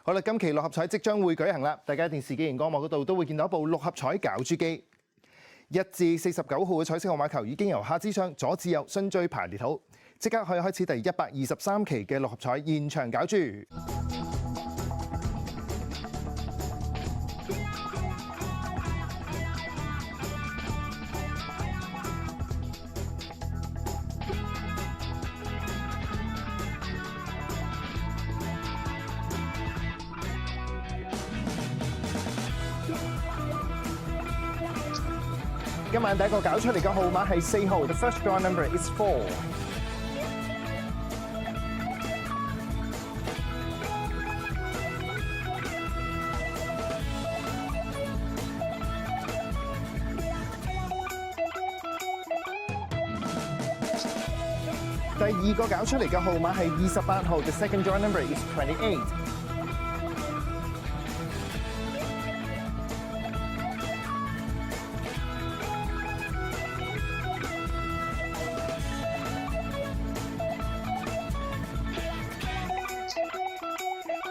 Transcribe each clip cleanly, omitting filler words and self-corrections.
好啦，今期六合彩即將會舉行啦，大家電視機熒光幕嗰度都會見到一部六合彩攪珠機。1至49號嘅彩色號碼球已經由下至上、左至右順序排列好，即刻可以開始第123期嘅六合彩現場攪珠。今晚第一個搞出嚟嘅號碼係4號 ，The first draw number is 4。第二個搞出嚟嘅號碼係28號 ，The second draw number is 28。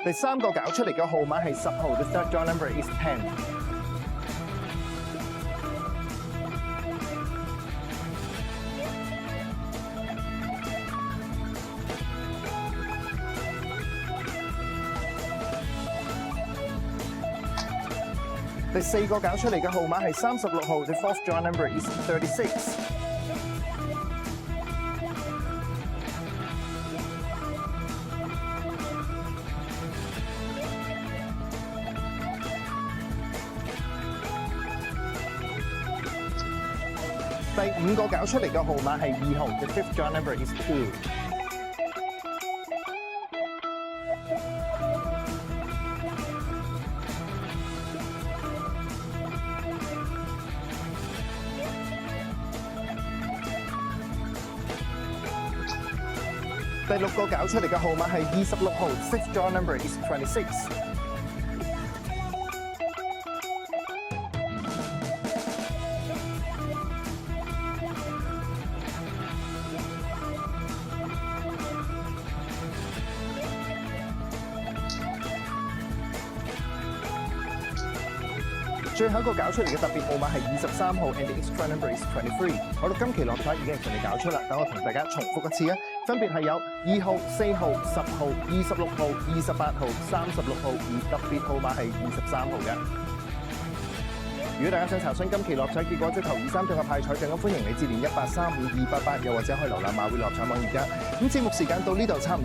第三個搞出嚟嘅號碼係10號 ，The third draw number is 10。第四個搞出嚟嘅號碼係36號 ，The fourth draw number is 36。第五個搞出嚟嘅號碼係2號 ，The fifth draw number is 2。第六個搞出嚟嘅號碼係26號 ，sixth draw number is 26。最後一個搞出嚟嘅特別號碼係23號 ，and the extra number is 23。好啦，今期六合彩已經係順利搞出啦，等我同大家重複一次啊，分別係有2號、4號、10號、26號、28號、36號，而特別號碼係23號嘅。如果大家想查詢今期六合彩結果，即頭2、3獎嘅派彩獎，咁歡迎你致電1835288，又或者可以瀏覽馬會六合彩網頁㗎。咁節目時間到呢度差唔多。